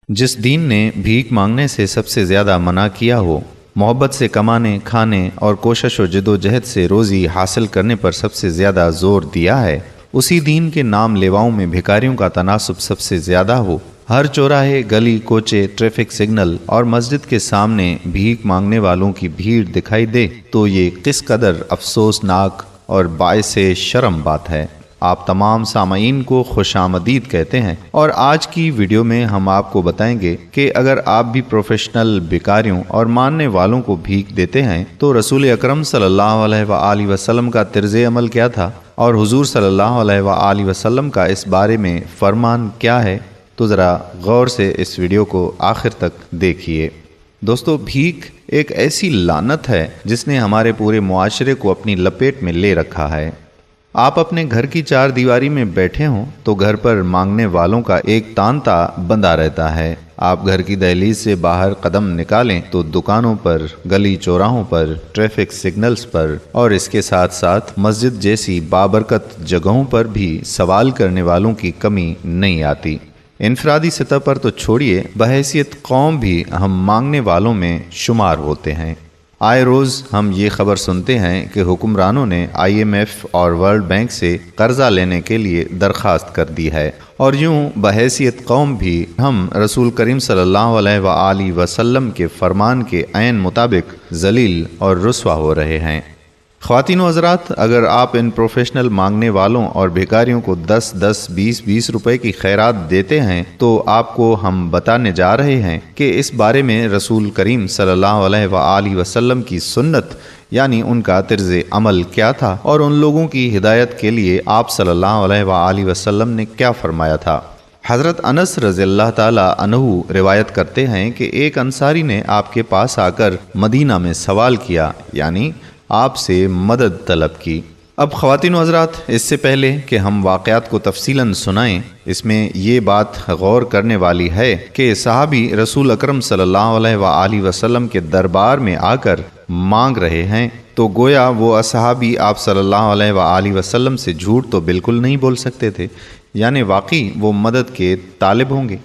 جس دین نے بھیک مانگنے سے سب سے زیادہ منع کیا ہو، محبت سے کمانے، کھانے اور کوشش و جد و جہد سے روزی حاصل کرنے پر سب سے زیادہ زور دیا ہے، اسی دین کے نام لیواؤں میں بھکاریوں کا تناسب سب سے زیادہ ہو، ہر چوراہے، گلی کوچے، ٹریفک سگنل اور مسجد کے سامنے بھیک مانگنے والوں کی بھیڑ دکھائی دے تو یہ کس قدر افسوسناک اور باعث شرم بات ہے۔ آپ تمام سامعین کو خوش آمدید کہتے ہیں، اور آج کی ویڈیو میں ہم آپ کو بتائیں گے کہ اگر آپ بھی پروفیشنل بھکاریوں اور ماننے والوں کو بھیک دیتے ہیں تو رسول اکرم صلی اللہ علیہ وآلہ وسلم کا طرز عمل کیا تھا، اور حضور صلی اللہ علیہ وآلہ وسلم کا اس بارے میں فرمان کیا ہے، تو ذرا غور سے اس ویڈیو کو آخر تک دیکھیے۔ دوستو، بھیک ایک ایسی لعنت ہے جس نے ہمارے پورے معاشرے کو اپنی لپیٹ میں لے رکھا ہے۔ آپ اپنے گھر کی چار دیواری میں بیٹھے ہوں تو گھر پر مانگنے والوں کا ایک تانتا بندھا رہتا ہے۔ آپ گھر کی دہلیز سے باہر قدم نکالیں تو دکانوں پر، گلی چوراہوں پر، ٹریفک سگنلز پر اور اس کے ساتھ ساتھ مسجد جیسی بابرکت جگہوں پر بھی سوال کرنے والوں کی کمی نہیں آتی۔ انفرادی سطح پر تو چھوڑیے، بحیثیت قوم بھی ہم مانگنے والوں میں شمار ہوتے ہیں۔ آئے روز ہم یہ خبر سنتے ہیں کہ حکمرانوں نے IMF اور ورلڈ بینک سے قرضہ لینے کے لیے درخواست کر دی ہے، اور یوں بحیثیت قوم بھی ہم رسول کریم صلی اللہ علیہ وآلہ وسلم کے فرمان کے عین مطابق ذلیل اور رسوا ہو رہے ہیں۔ خواتین و حضرات، اگر آپ ان پروفیشنل مانگنے والوں اور بھکاریوں کو 10 روپے کی خیرات دیتے ہیں تو آپ کو ہم بتانے جا رہے ہیں کہ اس بارے میں رسول کریم صلی اللہ علیہ وآلہ وسلم کی سنت یعنی ان کا طرز عمل کیا تھا، اور ان لوگوں کی ہدایت کے لیے آپ صلی اللہ علیہ وآلہ وسلم نے کیا فرمایا تھا۔ حضرت انس رضی اللہ تعالی عنہ روایت کرتے ہیں کہ ایک انصاری نے آپ کے پاس آ کر مدینہ میں سوال کیا، یعنی آپ سے مدد طلب کی۔ اب خواتین و حضرات، اس سے پہلے کہ ہم واقعات کو تفصیلاً سنائیں، اس میں یہ بات غور کرنے والی ہے کہ صحابی رسول اکرم صلی اللہ علیہ وآلہ وسلم کے دربار میں آ کر مانگ رہے ہیں تو گویا وہ اصحابی آپ صلی اللہ علیہ وآلہ وسلم سے جھوٹ تو بالکل نہیں بول سکتے تھے، یعنی واقعی وہ مدد کے طالب ہوں گے۔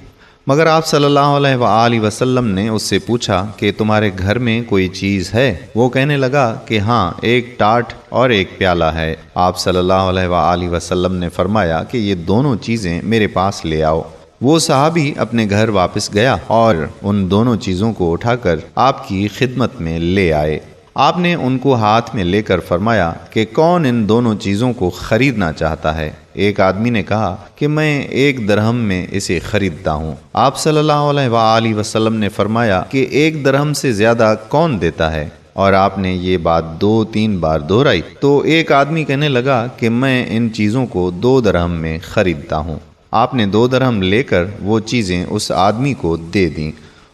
مگر آپ صلی اللہ علیہ وآلہ وسلم نے اس سے پوچھا کہ تمہارے گھر میں کوئی چیز ہے؟ وہ کہنے لگا کہ ہاں، ایک ٹاٹ اور ایک پیالہ ہے۔ آپ صلی اللہ علیہ وآلہ وسلم نے فرمایا کہ یہ دونوں چیزیں میرے پاس لے آؤ۔ وہ صحابی اپنے گھر واپس گیا اور ان دونوں چیزوں کو اٹھا کر آپ کی خدمت میں لے آئے۔ آپ نے ان کو ہاتھ میں لے کر فرمایا کہ کون ان دونوں چیزوں کو خریدنا چاہتا ہے؟ ایک آدمی نے کہا کہ میں 1 درہم میں اسے خریدتا ہوں۔ آپ صلی اللہ علیہ وآلہ وسلم نے فرمایا کہ 1 درہم سے زیادہ کون دیتا ہے؟ اور آپ نے یہ بات 2-3 بار دہرائی تو ایک آدمی کہنے لگا کہ میں ان چیزوں کو 2 درہم میں خریدتا ہوں۔ آپ نے 2 درہم لے کر وہ چیزیں اس آدمی کو دے دیں،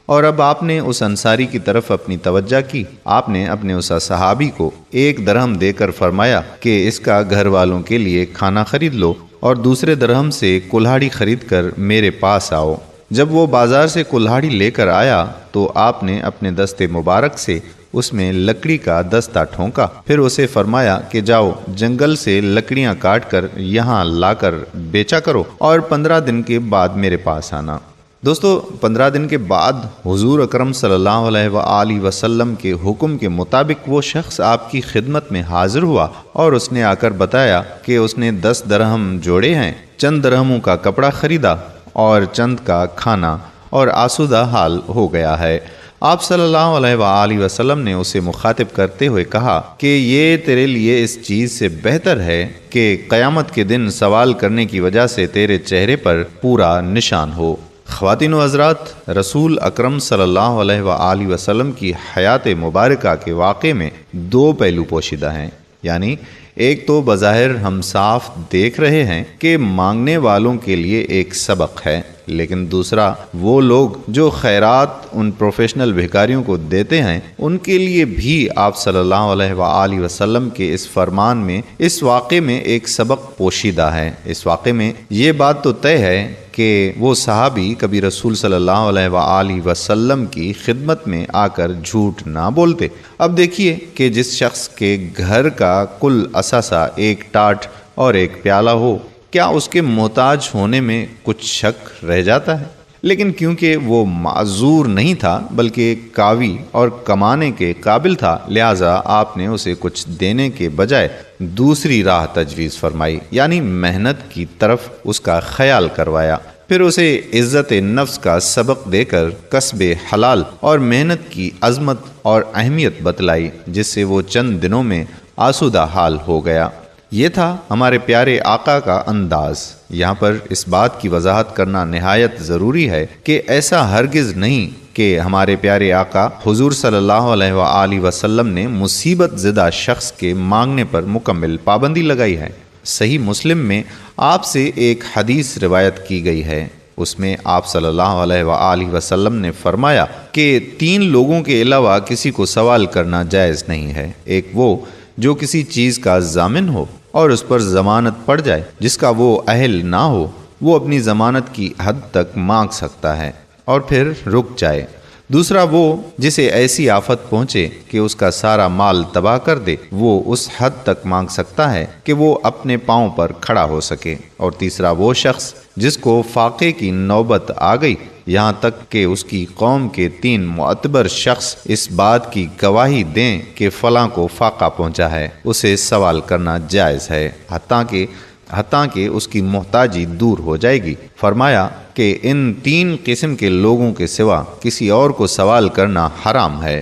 اور اب آپ نے اس انصاری کی طرف اپنی توجہ کی۔ آپ نے اپنے اس صحابی کو 1 درہم دے کر فرمایا کہ اس کا گھر والوں کے لیے کھانا خرید لو، اور دوسرے درہم سے کلہاڑی خرید کر میرے پاس آؤ۔ جب وہ بازار سے کلہاڑی لے کر آیا تو آپ نے اپنے دست مبارک سے اس میں لکڑی کا دستہ ٹھونکا، پھر اسے فرمایا کہ جاؤ جنگل سے لکڑیاں کاٹ کر یہاں لا کر بیچا کرو، اور 15 دن کے بعد میرے پاس آنا۔ دوستو، 15 دن کے بعد حضور اکرم صلی اللہ علیہ وآلہ وسلم کے حکم کے مطابق وہ شخص آپ کی خدمت میں حاضر ہوا، اور اس نے آ کر بتایا کہ اس نے 10 درہم جوڑے ہیں، چند درہموں کا کپڑا خریدا اور چند کا کھانا، اور آسودہ حال ہو گیا ہے۔ آپ صلی اللہ علیہ وآلہ وسلم نے اسے مخاطب کرتے ہوئے کہا کہ یہ تیرے لیے اس چیز سے بہتر ہے کہ قیامت کے دن سوال کرنے کی وجہ سے تیرے چہرے پر پورا نشان ہو۔ خواتین و حضرات، رسول اکرم صلی اللہ علیہ وآلہ وسلم کی حیات مبارکہ کے واقعے میں 2 پہلو پوشیدہ ہیں، یعنی ایک تو بظاہر ہم صاف دیکھ رہے ہیں کہ مانگنے والوں کے لیے ایک سبق ہے، لیکن دوسرا وہ لوگ جو خیرات ان پروفیشنل بھکاریوں کو دیتے ہیں ان کے لیے بھی آپ صلی اللہ علیہ وآلہ وسلم کے اس فرمان میں، اس واقعے میں ایک سبق پوشیدہ ہے۔ اس واقعے میں یہ بات تو طے ہے کہ وہ صحابی کبھی رسول صلی اللہ علیہ وآلہ وسلم کی خدمت میں آ کر جھوٹ نہ بولتے۔ اب دیکھیے کہ جس شخص کے گھر کا کل اثاثہ 1 ٹاٹ اور 1 پیالہ ہو، کیا اس کے محتاج ہونے میں کچھ شک رہ جاتا ہے؟ لیکن کیونکہ وہ معذور نہیں تھا بلکہ قاوی اور کمانے کے قابل تھا، لہٰذا آپ نے اسے کچھ دینے کے بجائے دوسری راہ تجویز فرمائی، یعنی محنت کی طرف اس کا خیال کروایا۔ پھر اسے عزت نفس کا سبق دے کر کسب حلال اور محنت کی عظمت اور اہمیت بتلائی، جس سے وہ چند دنوں میں آسودہ حال ہو گیا۔ یہ تھا ہمارے پیارے آقا کا انداز۔ یہاں پر اس بات کی وضاحت کرنا نہایت ضروری ہے کہ ایسا ہرگز نہیں کہ ہمارے پیارے آقا حضور صلی اللہ علیہ وآلہ وسلم نے مصیبت زدہ شخص کے مانگنے پر مکمل پابندی لگائی ہے۔ صحیح مسلم میں آپ سے ایک حدیث روایت کی گئی ہے، اس میں آپ صلی اللہ علیہ وآلہ وسلم نے فرمایا کہ 3 لوگوں کے علاوہ کسی کو سوال کرنا جائز نہیں ہے۔ ایک وہ جو کسی چیز کا ضامن ہو اور اس پر ضمانت پڑ جائے جس کا وہ اہل نہ ہو، وہ اپنی ضمانت کی حد تک مانگ سکتا ہے اور پھر رک جائے۔ دوسرا وہ جسے ایسی آفت پہنچے کہ اس کا سارا مال تباہ کر دے، وہ اس حد تک مانگ سکتا ہے کہ وہ اپنے پاؤں پر کھڑا ہو سکے۔ اور تیسرا وہ شخص جس کو فاقے کی نوبت آ گئی، یہاں تک کہ اس کی قوم کے 3 معتبر شخص اس بات کی گواہی دیں کہ فلاں کو فاقہ پہنچا ہے، اسے سوال کرنا جائز ہے، حتیٰ کہ اس کی محتاجی دور ہو جائے گی۔ فرمایا کہ ان 3 قسم کے لوگوں کے سوا کسی اور کو سوال کرنا حرام ہے،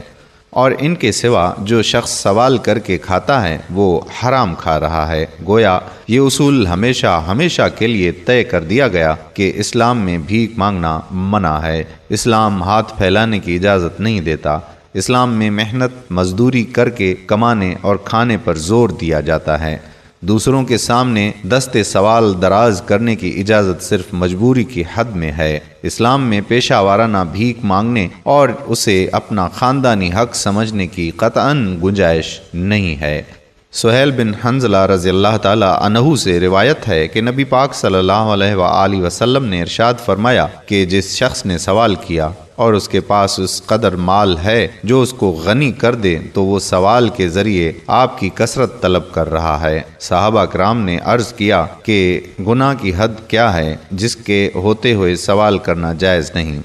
اور ان کے سوا جو شخص سوال کر کے کھاتا ہے وہ حرام کھا رہا ہے۔ گویا یہ اصول ہمیشہ کے لیے طے کر دیا گیا کہ اسلام میں بھیک مانگنا منع ہے۔ اسلام ہاتھ پھیلانے کی اجازت نہیں دیتا۔ اسلام میں محنت مزدوری کر کے کمانے اور کھانے پر زور دیا جاتا ہے۔ دوسروں کے سامنے دست سوال دراز کرنے کی اجازت صرف مجبوری کی حد میں ہے۔ اسلام میں پیشہ وارانہ بھیک مانگنے اور اسے اپنا خاندانی حق سمجھنے کی قطعاً گنجائش نہیں ہے۔ سہیل بن حنظلہ رضی اللہ تعالی عنہ سے روایت ہے کہ نبی پاک صلی اللہ علیہ وآلہ وسلم نے ارشاد فرمایا کہ جس شخص نے سوال کیا اور اس کے پاس اس قدر مال ہے جو اس کو غنی کر دے تو وہ سوال کے ذریعے آپ کی کثرت طلب کر رہا ہے۔ صحابہ کرام نے عرض کیا کہ گناہ کی حد کیا ہے جس کے ہوتے ہوئے سوال کرنا جائز نہیں؟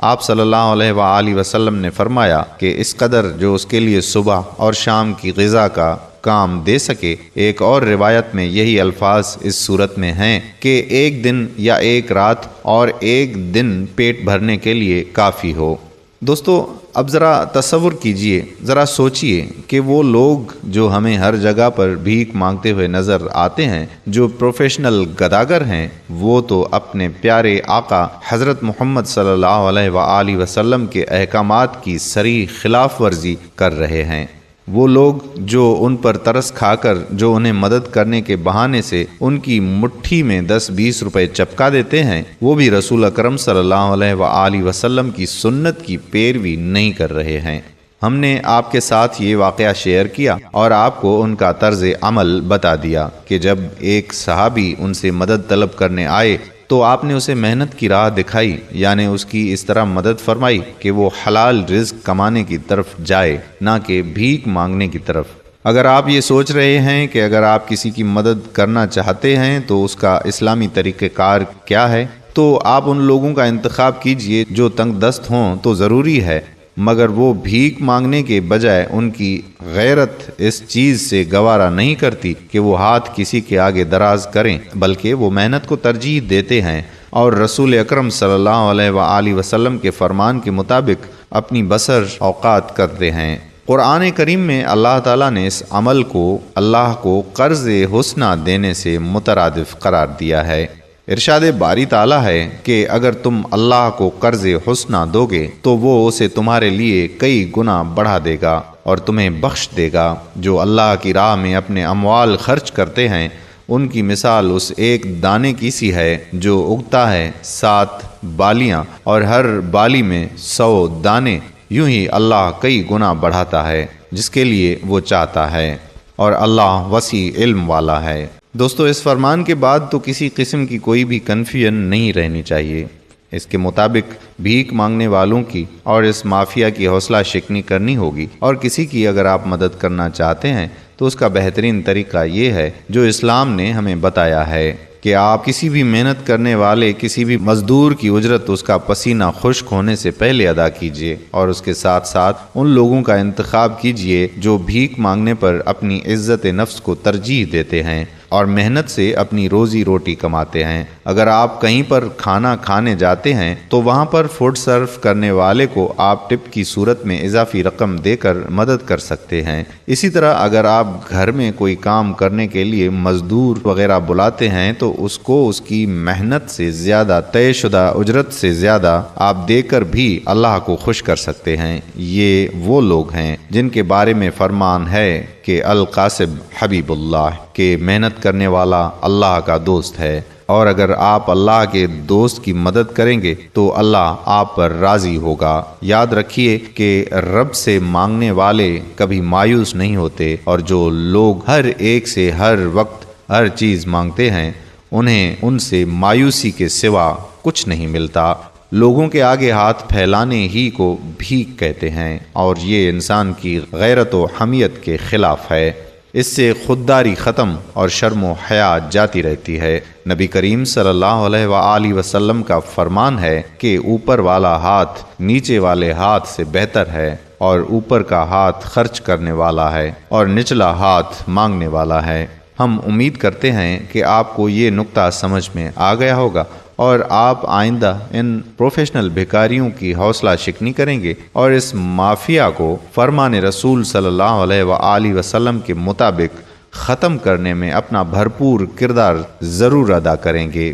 آپ صلی اللہ علیہ وآلہ وسلم نے فرمایا کہ اس قدر جو اس کے لیے صبح اور شام کی غذا کا کام دے سکے۔ ایک اور روایت میں یہی الفاظ اس صورت میں ہیں کہ ایک دن یا ایک رات اور ایک دن پیٹ بھرنے کے لیے کافی ہو۔ دوستو، اب ذرا تصور کیجئے، ذرا سوچئے کہ وہ لوگ جو ہمیں ہر جگہ پر بھیک مانگتے ہوئے نظر آتے ہیں، جو پروفیشنل گداگر ہیں، وہ تو اپنے پیارے آقا حضرت محمد صلی اللہ علیہ وآلہ وسلم کے احکامات کی صریح خلاف ورزی کر رہے ہیں۔ وہ لوگ جو ان پر ترس کھا کر جو انہیں مدد کرنے کے بہانے سے ان کی مٹھی میں 10-20 روپے چپکا دیتے ہیں، وہ بھی رسول اکرم صلی اللہ علیہ وآلہ وسلم کی سنت کی پیروی نہیں کر رہے ہیں۔ ہم نے آپ کے ساتھ یہ واقعہ شیئر کیا اور آپ کو ان کا طرز عمل بتا دیا کہ جب ایک صحابی ان سے مدد طلب کرنے آئے تو آپ نے اسے محنت کی راہ دکھائی، یعنی اس کی اس طرح مدد فرمائی کہ وہ حلال رزق کمانے کی طرف جائے، نہ کہ بھیک مانگنے کی طرف۔ اگر آپ یہ سوچ رہے ہیں کہ اگر آپ کسی کی مدد کرنا چاہتے ہیں تو اس کا اسلامی طریقہ کار کیا ہے، تو آپ ان لوگوں کا انتخاب کیجئے جو تنگ دست ہوں تو ضروری ہے، مگر وہ بھیک مانگنے کے بجائے ان کی غیرت اس چیز سے گوارا نہیں کرتی کہ وہ ہاتھ کسی کے آگے دراز کریں، بلکہ وہ محنت کو ترجیح دیتے ہیں اور رسول اکرم صلی اللہ علیہ وآلہ وسلم کے فرمان کے مطابق اپنی بسر اوقات کرتے ہیں۔ قرآن کریم میں اللہ تعالیٰ نے اس عمل کو اللہ کو قرض حسنہ دینے سے مترادف قرار دیا ہے۔ ارشاد باری تعالیٰ ہے کہ اگر تم اللہ کو قرض حسنہ دو گے تو وہ اسے تمہارے لیے کئی گنا بڑھا دے گا اور تمہیں بخش دے گا۔ جو اللہ کی راہ میں اپنے اموال خرچ کرتے ہیں، ان کی مثال اس ایک دانے کی سی ہے جو اگتا ہے 7 بالیاں اور ہر بالی میں 100 دانے، یوں ہی اللہ کئی گنا بڑھاتا ہے جس کے لیے وہ چاہتا ہے، اور اللہ وسیع علم والا ہے۔ دوستو، اس فرمان کے بعد تو کسی قسم کی کوئی بھی کنفیوژن نہیں رہنی چاہیے۔ اس کے مطابق بھیک مانگنے والوں کی اور اس مافیا کی حوصلہ شکنی کرنی ہوگی، اور کسی کی اگر آپ مدد کرنا چاہتے ہیں تو اس کا بہترین طریقہ یہ ہے جو اسلام نے ہمیں بتایا ہے۔ کہ آپ کسی بھی محنت کرنے والے کسی بھی مزدور کی اجرت اس کا پسینہ خشک ہونے سے پہلے ادا کیجیے، اور اس کے ساتھ ساتھ ان لوگوں کا انتخاب کیجیے جو بھیک مانگنے پر اپنی عزت نفس کو ترجیح دیتے ہیں اور محنت سے اپنی روزی روٹی کماتے ہیں۔ اگر آپ کہیں پر کھانا کھانے جاتے ہیں تو وہاں پر فوڈ سرو کرنے والے کو آپ ٹپ کی صورت میں اضافی رقم دے کر مدد کر سکتے ہیں۔ اسی طرح اگر آپ گھر میں کوئی کام کرنے کے لیے مزدور وغیرہ بلاتے ہیں تو اس کو اس کی محنت سے زیادہ، طے شدہ اجرت سے زیادہ آپ دے کر بھی اللہ کو خوش کر سکتے ہیں۔ یہ وہ لوگ ہیں جن کے بارے میں فرمان ہے کہ القاسب حبیب اللہ، کہ محنت کرنے والا اللہ کا دوست ہے، اور اگر آپ اللہ کے دوست کی مدد کریں گے تو اللہ آپ پر راضی ہوگا۔ یاد رکھیے کہ رب سے مانگنے والے کبھی مایوس نہیں ہوتے، اور جو لوگ ہر ایک سے ہر وقت ہر چیز مانگتے ہیں انہیں ان سے مایوسی کے سوا کچھ نہیں ملتا۔ لوگوں کے آگے ہاتھ پھیلانے ہی کو بھیک کہتے ہیں، اور یہ انسان کی غیرت و حمیت کے خلاف ہے۔ اس سے خودداری ختم اور شرم و حیا جاتی رہتی ہے۔ نبی کریم صلی اللہ علیہ وآلہ وسلم کا فرمان ہے کہ اوپر والا ہاتھ نیچے والے ہاتھ سے بہتر ہے، اور اوپر کا ہاتھ خرچ کرنے والا ہے اور نچلا ہاتھ مانگنے والا ہے۔ ہم امید کرتے ہیں کہ آپ کو یہ نکتہ سمجھ میں آ گیا ہوگا، اور آپ آئندہ ان پروفیشنل بھکاریوں کی حوصلہ شکنی کریں گے اور اس مافیا کو فرمان رسول صلی اللہ علیہ وآلہ وسلم کے مطابق ختم کرنے میں اپنا بھرپور کردار ضرور ادا کریں گے۔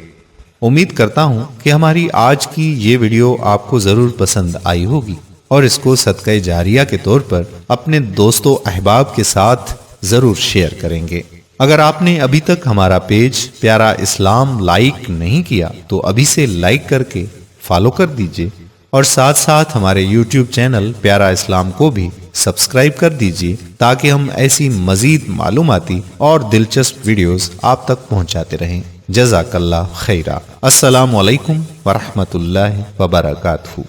امید کرتا ہوں کہ ہماری آج کی یہ ویڈیو آپ کو ضرور پسند آئی ہوگی، اور اس کو صدقہ جاریہ کے طور پر اپنے دوست و احباب کے ساتھ ضرور شیئر کریں گے۔ اگر آپ نے ابھی تک ہمارا پیج پیارا اسلام لائک نہیں کیا تو ابھی سے لائک کر کے فالو کر دیجئے، اور ساتھ ساتھ ہمارے یوٹیوب چینل پیارا اسلام کو بھی سبسکرائب کر دیجئے، تاکہ ہم ایسی مزید معلوماتی اور دلچسپ ویڈیوز آپ تک پہنچاتے رہیں۔ جزاک اللہ خیرہ۔ السلام علیکم ورحمۃ اللہ وبرکاتہ۔